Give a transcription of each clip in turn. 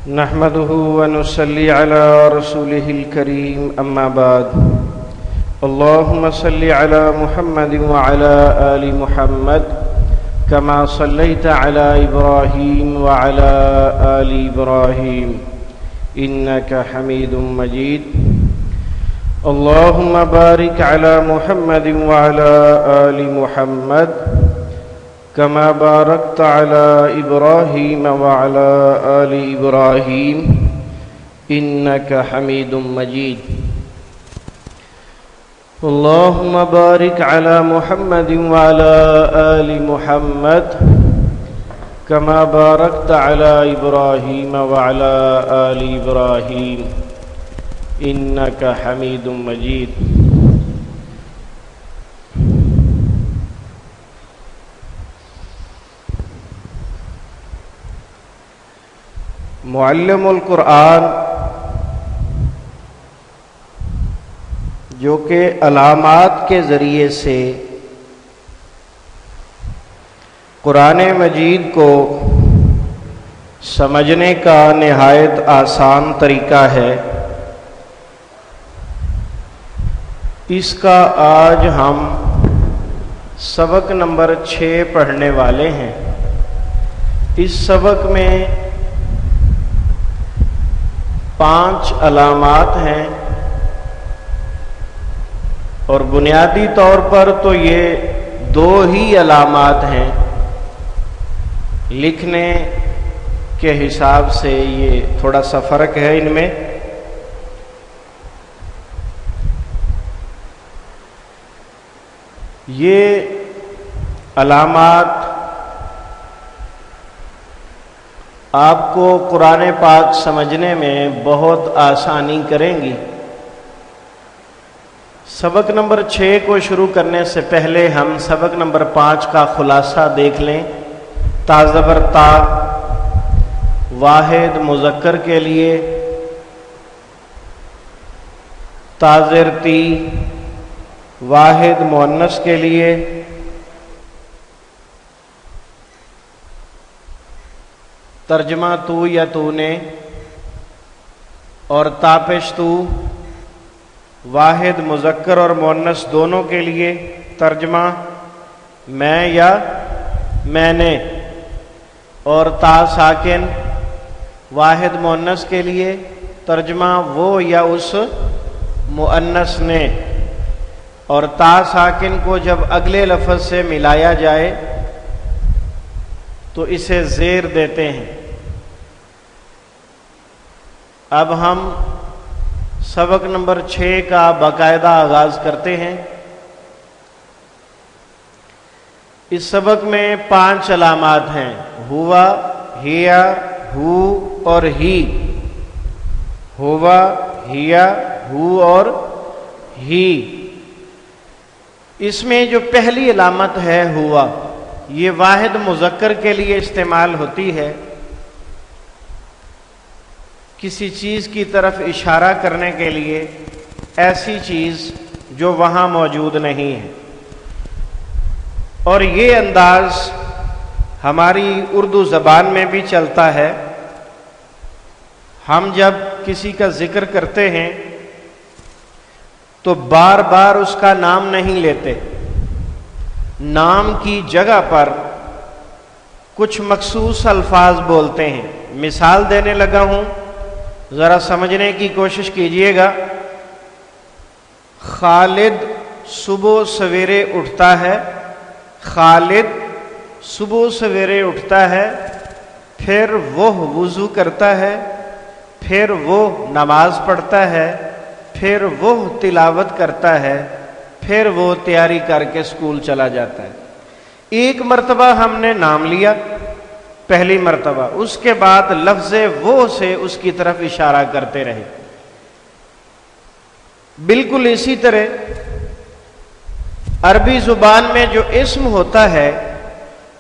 نحمده ونصلي على رسوله الكريم أما بعد اللهم صل على محمد وعلى آل محمد كما صليت على إبراهيم وعلى آل إبراهيم إنك حميد مجيد اللهم بارك على محمد وعلى آل محمد كما باركت على إبراهيم وعلى آل إبراهيم إنك حميد مجيد اللهم بارك على محمد وعلى آل محمد كما باركت على إبراهيم وعلى آل إبراهيم إنك حميد مجيد معلم القرآن جو کہ علامات کے ذریعے سے قرآن مجید کو سمجھنے کا نہایت آسان طریقہ ہے، اس کا آج ہم سبق نمبر 6 پڑھنے والے ہیں۔ اس سبق میں 5 علامات ہیں اور بنیادی طور پر تو یہ 2 ہی علامات ہیں، لکھنے کے حساب سے یہ تھوڑا سا فرق ہے ان میں۔ یہ علامات آپ کو قرآن پاک سمجھنے میں بہت آسانی کریں گی۔ سبق نمبر 6 کو شروع کرنے سے پہلے ہم سبق نمبر 5 کا خلاصہ دیکھ لیں۔ تا زبر تا واحد مذکر کے لیے، تا زیر تی واحد مؤنث کے لیے، ترجمہ تو یا تو نے، اور تاپش تو واحد مذکر اور مؤنث دونوں کے لیے، ترجمہ میں یا میں نے، اور تا ساکن واحد مؤنث کے لیے، ترجمہ وہ یا اس مؤنث نے، اور تا ساکن کو جب اگلے لفظ سے ملایا جائے تو اسے زیر دیتے ہیں۔ اب ہم سبق نمبر 6 کا باقاعدہ آغاز کرتے ہیں۔ اس سبق میں 5 علامات ہیں، ہوا، ہیا، ہو اور ہی۔ ہوا، ہیا، ہو اور ہی۔ اس میں جو پہلی علامت ہے ہوا، یہ واحد مذکر کے لیے استعمال ہوتی ہے، کسی چیز کی طرف اشارہ کرنے کے لیے، ایسی چیز جو وہاں موجود نہیں ہے۔ اور یہ انداز ہماری اردو زبان میں بھی چلتا ہے۔ ہم جب کسی کا ذکر کرتے ہیں تو بار بار اس کا نام نہیں لیتے، نام کی جگہ پر کچھ مخصوص الفاظ بولتے ہیں۔ مثال دینے لگا ہوں، ذرا سمجھنے کی کوشش کیجئے گا۔ خالد صبح سویرے اٹھتا ہے، خالد صبح سویرے اٹھتا ہے، پھر وہ وضو کرتا ہے، پھر وہ نماز پڑھتا ہے، پھر وہ تلاوت کرتا ہے، پھر وہ تیاری کر کے اسکول چلا جاتا ہے۔ ایک مرتبہ ہم نے نام لیا، پہلی مرتبہ، اس کے بعد لفظ وہ سے اس کی طرف اشارہ کرتے رہے۔ بالکل اسی طرح عربی زبان میں جو اسم ہوتا ہے،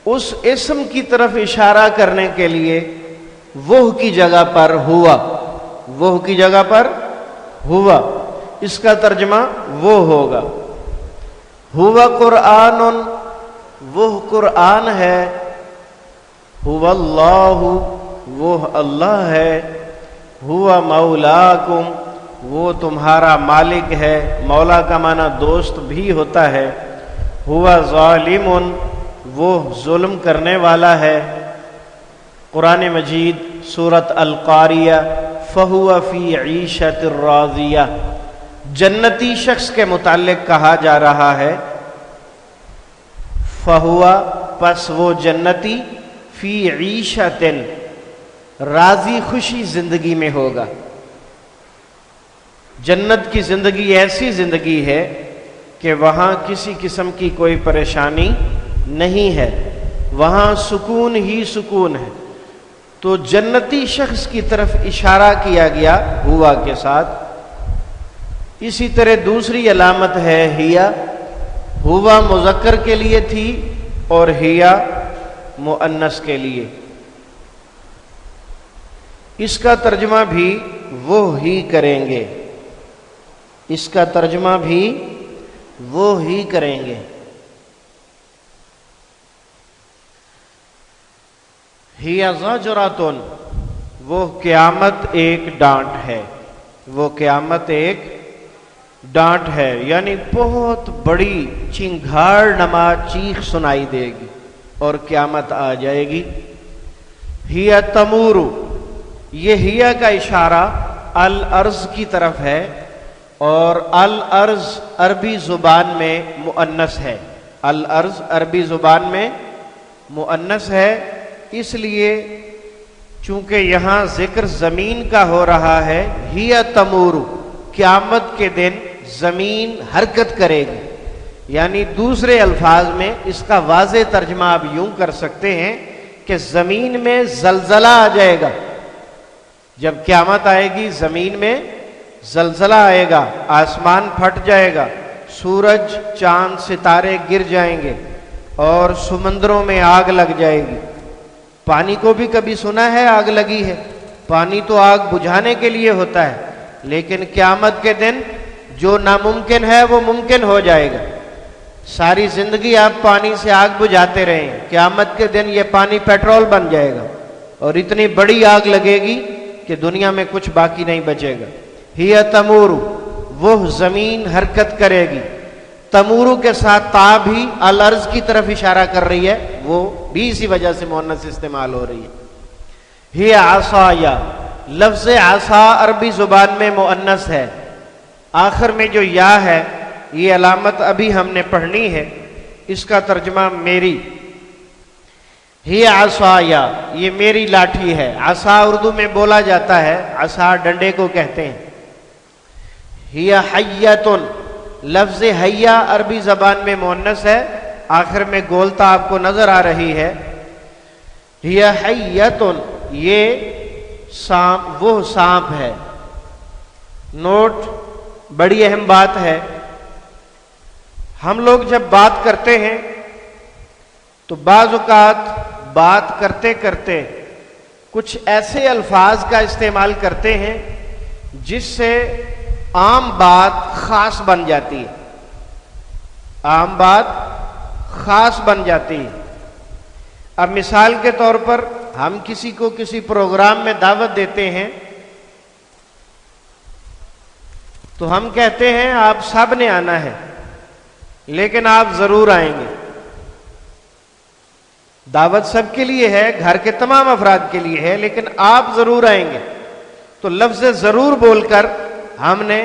اس اسم کی طرف اشارہ کرنے کے لیے وہ کی جگہ پر ہوا، وہ کی جگہ پر ہوا، اس کا ترجمہ وہ ہوگا۔ ہوا قرآن، وہ قرآن ہے، هو اللہ وہ اللہ ہے، ہوا مولاکم وہ تمہارا مالک ہے، مولا کا معنی دوست بھی ہوتا ہے، ہوا ظالم وہ ظلم کرنے والا ہے۔ قرآن مجید سورۃ القاریہ فہو فی عیشۃ راضیہ، جنتی شخص کے متعلق کہا جا رہا ہے، فہو پس وہ جنتی، فی عیشۃ راضی خوشی زندگی میں ہوگا۔ جنت کی زندگی ایسی زندگی ہے کہ وہاں کسی قسم کی کوئی پریشانی نہیں ہے، وہاں سکون ہی سکون ہے۔ تو جنتی شخص کی طرف اشارہ کیا گیا ہوا کے ساتھ۔ اسی طرح دوسری علامت ہے ہیا، ہوا مذکر کے لیے تھی اور ہیا مؤنث کے لیے۔ اس کا ترجمہ بھی وہ ہی کریں گے، اس کا ترجمہ بھی وہ ہی کریں گے۔ ہی زجراتن وہ قیامت ایک ڈانٹ ہے، وہ قیامت ایک ڈانٹ ہے، یعنی بہت بڑی چنگھاڑ نما چیخ سنائی دے گی اور قیامت آ جائے گی۔ ہی تمور یہ ہیا کا اشارہ الارض کی طرف ہے، اور الارض عربی زبان میں مؤنث ہے، الارض عربی زبان میں مؤنث ہے، اس لیے چونکہ یہاں ذکر زمین کا ہو رہا ہے، ہی تمور قیامت کے دن زمین حرکت کرے گی، یعنی دوسرے الفاظ میں اس کا واضح ترجمہ آپ یوں کر سکتے ہیں کہ زمین میں زلزلہ آ جائے گا۔ جب قیامت آئے گی زمین میں زلزلہ آئے گا، آسمان پھٹ جائے گا، سورج چاند ستارے گر جائیں گے اور سمندروں میں آگ لگ جائے گی۔ پانی کو بھی کبھی سنا ہے آگ لگی ہے، پانی تو آگ بجھانے کے لیے ہوتا ہے، لیکن قیامت کے دن جو ناممکن ہے وہ ممکن ہو جائے گا۔ ساری زندگی آپ پانی سے آگ بجھاتے رہیں، قیامت کے دن یہ پانی پیٹرول بن جائے گا اور اتنی بڑی آگ لگے گی کہ دنیا میں کچھ باقی نہیں بچے گا۔ ہی تمور وہ زمین حرکت کرے گی، تمورو کے ساتھ تا بھی الارض کی طرف اشارہ کر رہی ہے، وہ بھی اسی وجہ سے مؤنث استعمال ہو رہی ہے۔ ہی عصایا لفظ عصا عربی زبان میں مؤنث ہے، آخر میں جو یا ہے یہ علامت ابھی ہم نے پڑھنی ہے، اس کا ترجمہ میری۔ ہی عصایا یہ میری لاٹھی ہے، عصا اردو میں بولا جاتا ہے، عصا ڈنڈے کو کہتے ہیں۔ ہی حیۃ لفظ حیا عربی زبان میں مؤنث ہے، آخر میں گولتا آپ کو نظر آ رہی ہے۔ ہی حیۃ یہ وہ سانپ ہے۔ نوٹ بڑی اہم بات ہے، ہم لوگ جب بات کرتے ہیں تو بعض اوقات بات کرتے کرتے کچھ ایسے الفاظ کا استعمال کرتے ہیں جس سے عام بات خاص بن جاتی ہے، عام بات خاص بن جاتی ہے۔ اب مثال کے طور پر ہم کسی کو کسی پروگرام میں دعوت دیتے ہیں تو ہم کہتے ہیں آپ سب نے آنا ہے لیکن آپ ضرور آئیں گے۔ دعوت سب کے لیے ہے، گھر کے تمام افراد کے لیے ہے، لیکن آپ ضرور آئیں گے۔ تو لفظ ضرور بول کر ہم نے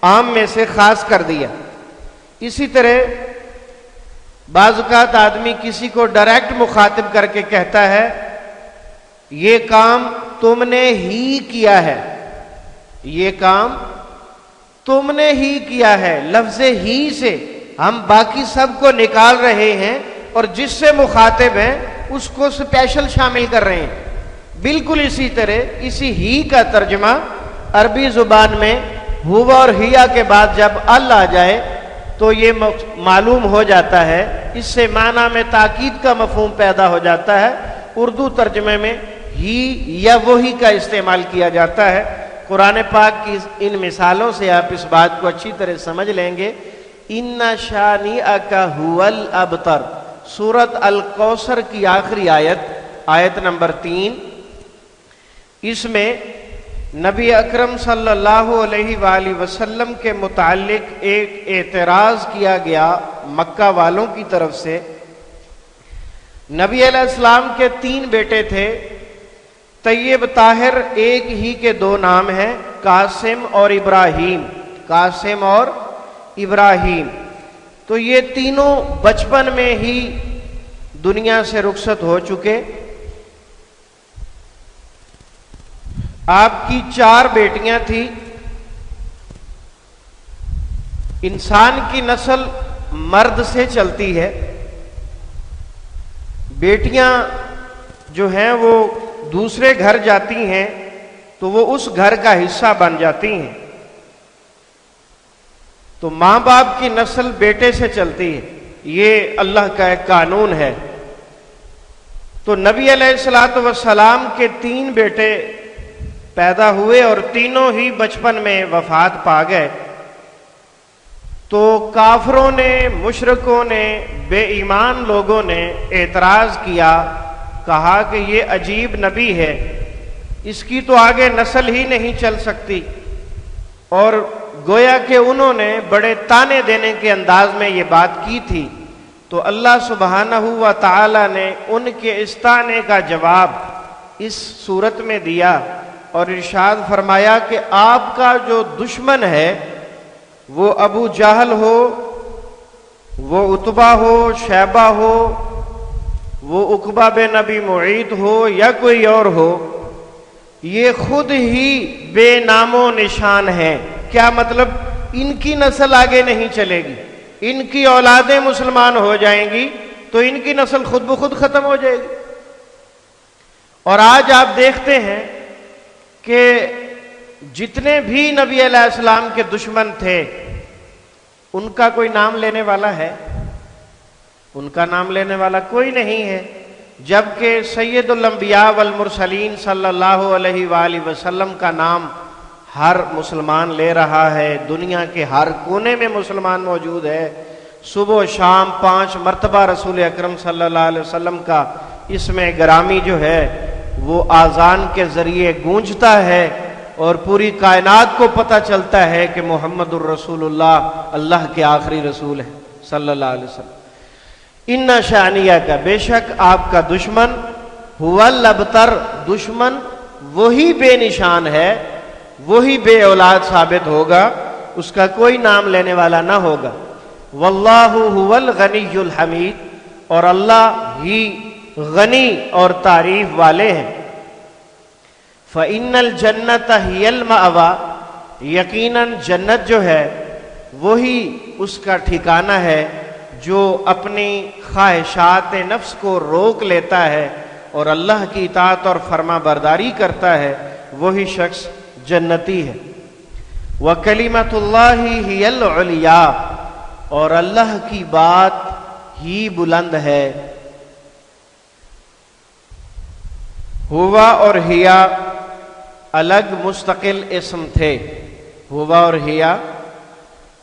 عام میں سے خاص کر دیا۔ اسی طرح بعض اوقات آدمی کسی کو ڈائریکٹ مخاطب کر کے کہتا ہے یہ کام تم نے ہی کیا ہے، یہ کام تم نے ہی کیا ہے۔ لفظ ہی سے ہم باقی سب کو نکال رہے ہیں اور جس سے مخاطب ہیں اس کو اسپیشل شامل کر رہے ہیں۔ بالکل اسی طرح اسی ہی کا ترجمہ عربی زبان میں ہوا اور ہیا کے بعد جب ال آ جائے تو یہ معلوم ہو جاتا ہے، اس سے معنی میں تاکید کا مفہوم پیدا ہو جاتا ہے۔ اردو ترجمے میں ہی یا وہی کا استعمال کیا جاتا ہے۔ قرآن پاک کی ان مثالوں سے آپ اس بات کو اچھی طرح سمجھ لیں گے۔ ان شانئک ھو الابتر، سورۃ الکوثر کی آخری آیت، آیت نمبر 3، اس میں نبی اکرم صلی اللہ علیہ وآلہ وسلم کے متعلق ایک اعتراض کیا گیا مکہ والوں کی طرف سے۔ نبی علیہ السلام کے 3 بیٹے تھے، طیب طاہر ایک ہی کے 2 نام ہیں، قاسم اور ابراہیم، قاسم اور ابراہیم۔ تو یہ تینوں بچپن میں ہی دنیا سے رخصت ہو چکے۔ آپ کی 4 بیٹیاں تھیں۔ انسان کی نسل مرد سے چلتی ہے، بیٹیاں جو ہیں وہ دوسرے گھر جاتی ہیں تو وہ اس گھر کا حصہ بن جاتی ہیں، تو ماں باپ کی نسل بیٹے سے چلتی ہے، یہ اللہ کا ایک قانون ہے۔ تو نبی علیہ الصلوۃ والسلام کے 3 بیٹے پیدا ہوئے اور تینوں ہی بچپن میں وفات پا گئے۔ تو کافروں نے، مشرکوں نے، بے ایمان لوگوں نے اعتراض کیا، کہا کہ یہ عجیب نبی ہے، اس کی تو آگے نسل ہی نہیں چل سکتی، اور گویا کہ انہوں نے بڑے تانے دینے کے انداز میں یہ بات کی تھی۔ تو اللہ سبحانہ و تعالی نے ان کے اس طعنے کا جواب اس صورت میں دیا اور ارشاد فرمایا کہ آپ کا جو دشمن ہے، وہ ابو جہل ہو، وہ عتبہ ہو، شیبہ ہو، وہ عقبہ بن نبی معیط ہو یا کوئی اور ہو، یہ خود ہی بے نام و نشان ہیں۔ کیا مطلب؟ ان کی نسل آگے نہیں چلے گی، ان کی اولادیں مسلمان ہو جائیں گی تو ان کی نسل خود بخود ختم ہو جائے گی۔ اور آج آپ دیکھتے ہیں کہ جتنے بھی نبی علیہ السلام کے دشمن تھے، ان کا کوئی نام لینے والا ہے؟ ان کا نام لینے والا کوئی نہیں ہے، جبکہ سید الانبیاء والمرسلین صلی اللہ علیہ وآلہ وسلم کا نام ہر مسلمان لے رہا ہے، دنیا کے ہر کونے میں مسلمان موجود ہے۔ صبح و شام 5 مرتبہ رسول اکرم صلی اللہ علیہ وسلم کا اسم گرامی جو ہے وہ آذان کے ذریعے گونجتا ہے، اور پوری کائنات کو پتہ چلتا ہے کہ محمد الرسول اللہ کے آخری رسول ہے صلی اللہ علیہ وسلم۔ ان شانیہ کا، بے شک آپ کا دشمن، هو الابتر، دشمن وہی بے نشان ہے، وہی بے اولاد ثابت ہوگا، اس کا کوئی نام لینے والا نہ ہوگا۔ واللہ هو الغنی الحمید، اور اللہ ہی غنی اور تعریف والے ہیں۔ فَإِنَّ الْجَنَّةَ هِيَ الْمَأْوَىٰ، یقیناً جنت جو ہے وہی اس کا ٹھکانہ ہے، جو اپنی خواہشات نفس کو روک لیتا ہے اور اللہ کی اطاعت اور فرما برداری کرتا ہے، وہی شخص جنتی ہے۔ وَكَلِمَةُ اللَّهِ هِيَ الْعُلْيَا، اور اللہ کی بات ہی بلند ہے۔ ہوا اور ہیا الگ مستقل اسم تھے، ہوا اور ہیا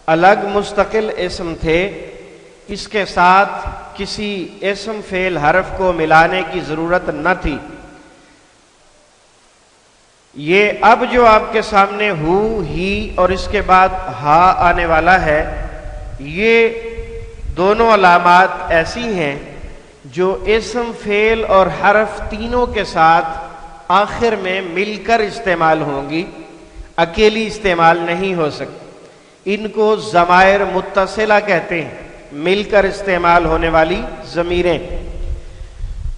الگ مستقل اسم تھے، اس کے ساتھ کسی اسم فعل حرف کو ملانے کی ضرورت نہ تھی۔ یہ اب جو آپ کے سامنے ہو، ہی اور اس کے بعد ہا آنے والا ہے، یہ دونوں علامات ایسی ہیں جو اسم فعل اور حرف تینوں کے ساتھ آخر میں مل کر استعمال ہوں گی، اکیلی استعمال نہیں ہو سکتی۔ ان کو ضمائر متصلہ کہتے ہیں، مل کر استعمال ہونے والی ضمیریں۔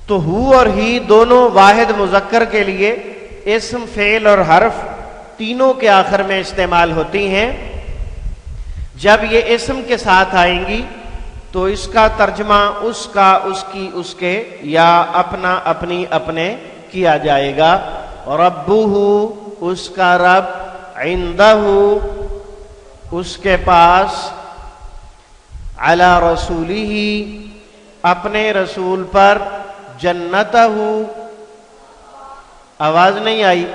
تو ہو اور ہی دونوں واحد مذکر کے لیے اسم فعل اور حرف تینوں کے آخر میں استعمال ہوتی ہیں۔ جب یہ اسم کے ساتھ آئیں گی تو اس کا ترجمہ اس کا، اس کی، اس کے، یا اپنا، اپنی، اپنے کیا جائے گا۔ ربہ، اس کا رب، عندہ، اس کے پاس، علی رسولہ، اپنے رسول پر، جنتہ، آواز نہیں آئی،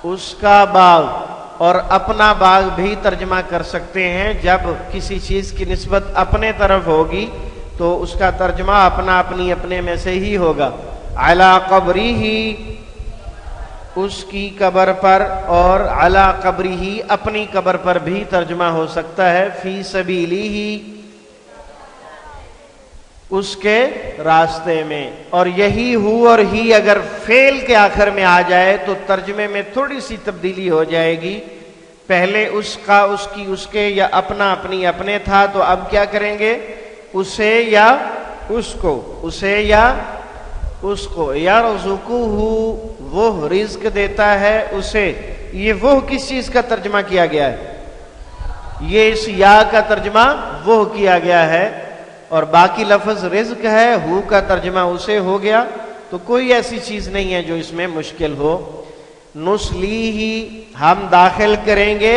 اس کا باغ، اور اپنا باغ بھی ترجمہ کر سکتے ہیں۔ جب کسی چیز کی نسبت اپنے طرف ہوگی تو اس کا ترجمہ اپنا، اپنی، اپنے میں سے ہی ہوگا۔ علی قبرہ، اس کی قبر پر، اور علی قبرہ اپنی قبر پر بھی ترجمہ ہو سکتا ہے، فی سبیلہ اس کے راستے میں۔ اور یہی ہو اور ہی اگر فعل کے آخر میں آ جائے تو ترجمے میں تھوڑی سی تبدیلی ہو جائے گی، پہلے اس کا، اس کی، اس کے، یا اپنا اپنی اپنے تھا، تو اب کیا کریں گے؟ اسے یا اس کو، اسے یا اس کو۔ یرزقہ وہ رزق دیتا ہے اسے، یہ وہ کس چیز کا ترجمہ کیا گیا ہے؟ یہ اس یا کا ترجمہ وہ کیا گیا ہے، اور باقی لفظ رزق ہے، ہو کا ترجمہ اسے ہو گیا، تو کوئی ایسی چیز نہیں ہے جو اس میں مشکل ہو۔ نسلیہ ہم داخل کریں گے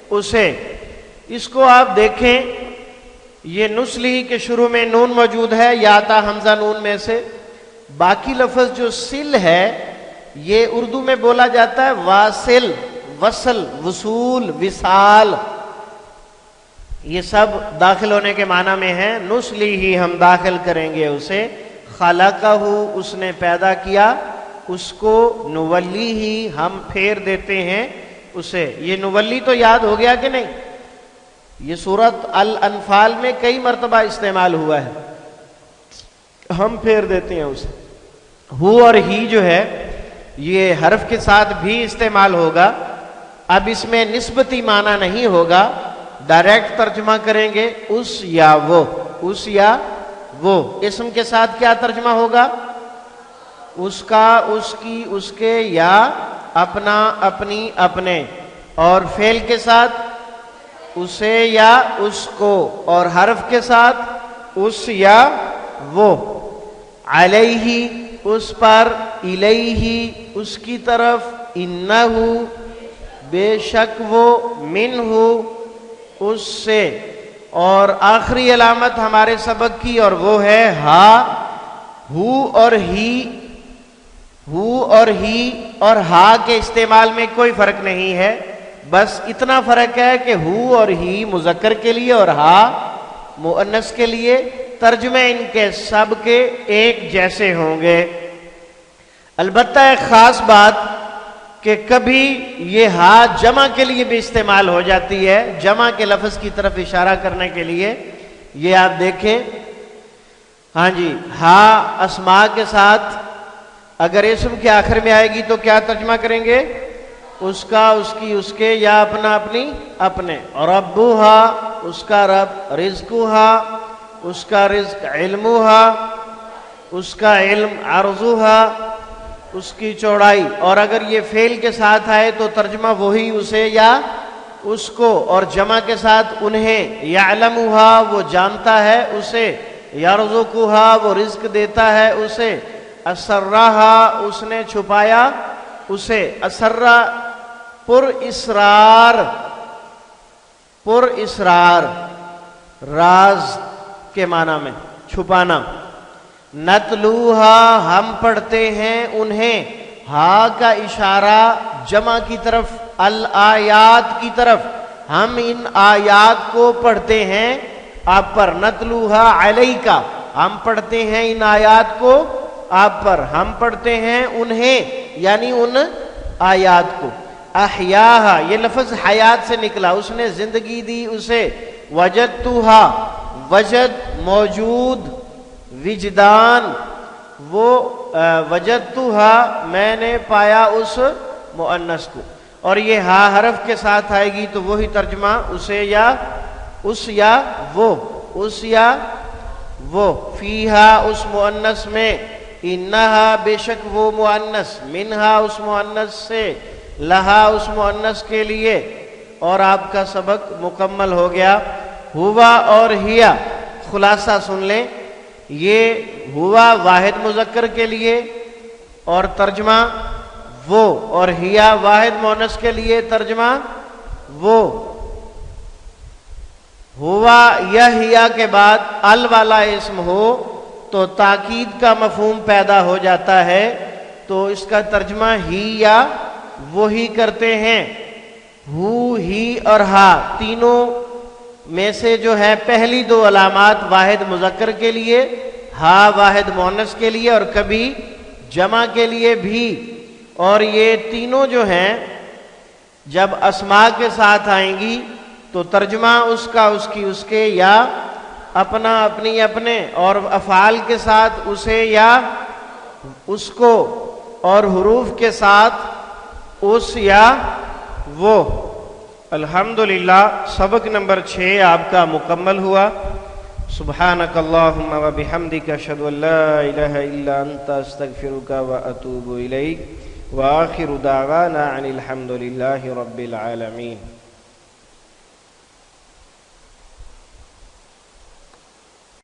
اسے۔ اس کو آپ دیکھیں، یہ نسلیہ کے شروع میں نون موجود ہے، یا تا حمزہ نون میں سے۔ باقی لفظ جو سل ہے یہ اردو میں بولا جاتا ہے واصل، وصل، وصول، وصال، یہ سب داخل ہونے کے معنی میں ہے۔ نسلیہ ہم داخل کریں گے اسے، خلقہ اس نے پیدا کیا اس کو، نولیہ ہم پھیر دیتے ہیں اسے۔ یہ نولی تو یاد ہو گیا کہ نہیں؟ یہ سورۃ الانفال میں کئی مرتبہ استعمال ہوا ہے، ہم پھیر دیتے ہیں اسے۔ ہو اور ہی جو ہے یہ حرف کے ساتھ بھی استعمال ہوگا، اب اس میں نسبتی معنی نہیں ہوگا، ڈائریکٹ ترجمہ کریں گے اس یا وہ، اس یا وہ۔ اسم کے ساتھ کیا ترجمہ ہوگا؟ اس کا، اس کی، اس کے، یا اپنا، اپنی، اپنے۔ اور فعل کے ساتھ اسے یا اس کو، اور حرف کے ساتھ اس یا وہ۔ علیہ اس پر، الیہ اس کی طرف، انہ بے شک وہ، منہ اس سے۔ اور آخری علامت ہمارے سبق کی، اور وہ ہے ہا۔ ہو اور ہی، ہو اور ہی اور ہا کے استعمال میں کوئی فرق نہیں ہے، بس اتنا فرق ہے کہ ہو اور ہی مذکر کے لیے اور ہا مؤنث کے لیے، ترجمے ان کے سب کے ایک جیسے ہوں گے۔ البتہ ایک خاص بات کہ کبھی یہ ہا جمع کے لیے بھی استعمال ہو جاتی ہے، جمع کے لفظ کی طرف اشارہ کرنے کے لیے۔ یہ آپ دیکھیں، ہاں جی، ہا اسماء کے ساتھ اگر اسم کے آخر میں آئے گی تو کیا ترجمہ کریں گے؟ اس کا، اس کی، اس کے، یا اپنا، اپنی، اپنے۔ ربھا اس کا رب، رزقھا اس کا رزق، علمھا اس کا علم، عرضھا اس کی چوڑائی۔ اور اگر یہ فعل کے ساتھ آئے تو ترجمہ وہی اسے یا اس کو، اور جمع کے ساتھ انہیں، یعلمھا وہ جانتا ہے اسے، یرزقھا وہ رزق دیتا ہے اسے، اسرھا اس نے چھپایا اسے۔ اسرہ پر اسرار، پر اسرار راز کے معنی میں، چھپانا۔ نتلوہا ہم پڑھتے ہیں انہیں، ہا کا اشارہ جمع کی طرف، الآیات کی طرف، ہم ان آیات کو پڑھتے ہیں آپ پر۔ نتلوہا علیکا ہم پڑھتے ہیں ان آیات کو آپ پر، ہم پڑھتے ہیں انہیں یعنی ان آیات کو۔ احیاہا یہ لفظ حیات سے نکلا، اس نے زندگی دی اسے۔ وجدتھا وجد موجود، وجدان وہ، وجدتھا میں نے پایا اس مؤنث کو۔ اور یہ ہا حرف کے ساتھ آئے گی تو وہی ترجمہ اسے یا اس یا وہ، اس یا وہ۔ فیہا اس مؤنث میں، انہا بے شک وہ مؤنث، منہا اس مؤنث سے، لہا اس مؤنث کے لیے۔ اور آپ کا سبق مکمل ہو گیا۔ ہوا اور ہیا خلاصہ سن لیں، یہ ہوا واحد مذکر کے لیے اور ترجمہ وہ، اور ہیا واحد مؤنث کے لیے ترجمہ وہ۔ ہوا یا ہیا کے بعد ال والا اسم ہو تو تاکید کا مفہوم پیدا ہو جاتا ہے، تو اس کا ترجمہ ہی یا وہی کرتے ہیں۔ ہو، ہی اور ہا تینوں میں سے جو ہے پہلی دو علامات واحد مذکر کے لیے، ہا واحد مؤنث کے لیے، اور کبھی جمع کے لیے بھی اور یہ تینوں جو ہیں جب اسماء کے ساتھ آئیں گی تو ترجمہ اس کا اس کی اس کے یا اپنا اپنی اپنے، اور افعال کے ساتھ اسے یا اس کو، اور حروف کے ساتھ اس یا وہ۔ الحمدللہ سبق نمبر 6 آپ کا مکمل ہوا۔ سبحانک اللہم و بحمدک اشہد ان لا الہ الا انت استغفرک و اتوب الیک وآخر دعوانا ان الحمدللہ رب العالمین۔